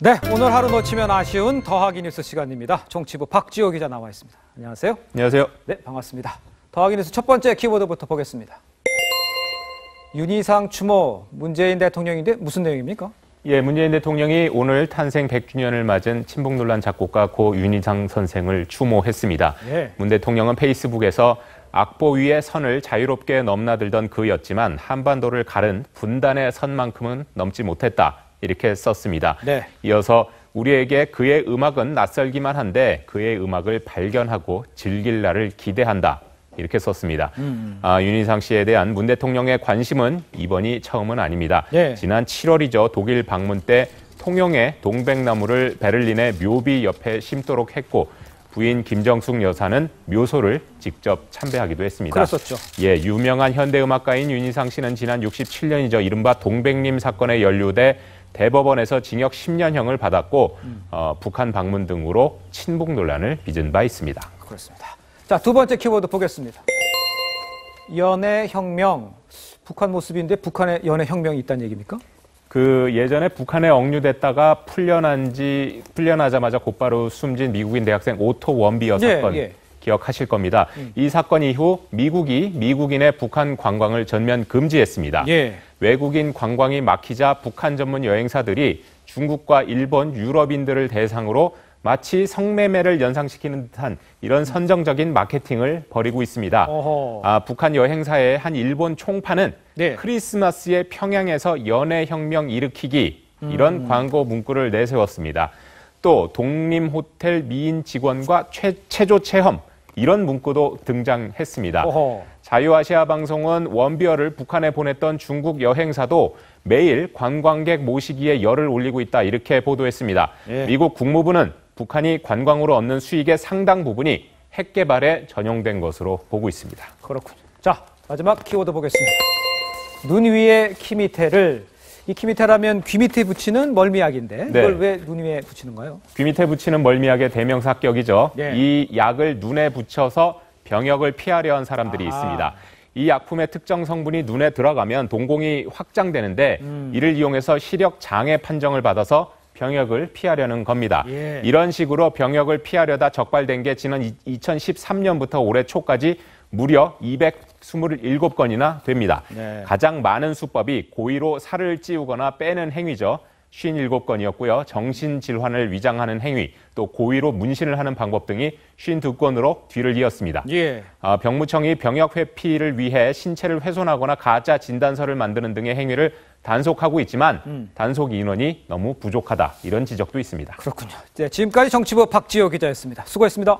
네, 오늘 하루 놓치면 아쉬운 더하기 뉴스 시간입니다. 정치부 박지호 기자 나와 있습니다. 안녕하세요. 안녕하세요. 네, 반갑습니다. 더하기 뉴스 첫 번째 키워드부터 보겠습니다. 윤희상 추모, 문재인 대통령인데 무슨 내용입니까? 예, 문재인 대통령이 오늘 탄생 100주년을 맞은 친북논란 작곡가 고 윤희상 선생을 추모했습니다. 예. 문 대통령은 페이스북에서 악보 위에 선을 자유롭게 넘나들던 그였지만 한반도를 가른 분단의 선만큼은 넘지 못했다. 이렇게 썼습니다. 네. 이어서 우리에게 그의 음악은 낯설기만 한데 그의 음악을 발견하고 즐길 날을 기대한다. 이렇게 썼습니다. 윤희상 씨에 대한 문 대통령의 관심은 이번이 처음은 아닙니다. 네. 지난 7월이죠. 독일 방문 때 통영의 동백나무를 베를린의 묘비 옆에 심도록 했고 부인 김정숙 여사는 묘소를 직접 참배하기도 했습니다. 그랬었죠. 예, 유명한 현대음악가인 윤희상 씨는 지난 67년이죠. 이른바 동백림 사건에 연루돼 대법원에서 징역 10년형을 받았고 북한 방문 등으로 친북 논란을 빚은 바 있습니다. 그렇습니다. 자, 두 번째 키워드 보겠습니다. 연애혁명, 북한 모습인데 북한에 연애혁명이 있다는 얘기입니까? 그 예전에 북한에 억류됐다가 풀려나자마자 곧바로 숨진 미국인 대학생 오토 원비어 사건 기억하실 겁니다. 이 사건 이후 미국이 미국인의 북한 관광을 전면 금지했습니다. 예. 외국인 관광이 막히자 북한 전문 여행사들이 중국과 일본, 유럽인들을 대상으로 마치 성매매를 연상시키는 듯한 이런 선정적인 마케팅을 벌이고 있습니다. 북한 여행사의 한 일본 총파는 크리스마스에 평양에서 연애혁명 일으키기 이런 광고 문구를 내세웠습니다. 또 독림호텔 미인 직원과 체조 체험 이런 문구도 등장했습니다. 자유아시아 방송은 원비어를 북한에 보냈던 중국 여행사도 매일 관광객 모시기에 열을 올리고 있다 이렇게 보도했습니다. 미국 국무부는 북한이 관광으로 얻는 수익의 상당 부분이 핵 개발에 전용된 것으로 보고 있습니다. 그렇군요. 자, 마지막 키워드 보겠습니다. 눈 위에 키미테를, 이 키미테라면 귀 밑에 붙이는 멀미약인데 이걸 왜 눈 위에 붙이는가요? 귀 밑에 붙이는 멀미약의 대명사격이죠. 이 약을 눈에 붙여서 병역을 피하려 한 사람들이 있습니다. 이 약품의 특정 성분이 눈에 들어가면 동공이 확장되는데 이를 이용해서 시력 장애 판정을 받아서 병역을 피하려는 겁니다. 이런 식으로 병역을 피하려다 적발된 게 지난 2013년부터 올해 초까지 무려 227건이나 됩니다. 가장 많은 수법이 고의로 살을 찌우거나 빼는 행위죠. 57건이었고요. 정신질환을 위장하는 행위, 또 고의로 문신을 하는 방법 등이 52건으로 뒤를 이었습니다. 병무청이 병역 회피를 위해 신체를 훼손하거나 가짜 진단서를 만드는 등의 행위를 단속하고 있지만 단속 인원이 너무 부족하다 이런 지적도 있습니다. 그렇군요. 네, 지금까지 정치부 박지호 기자였습니다. 수고했습니다.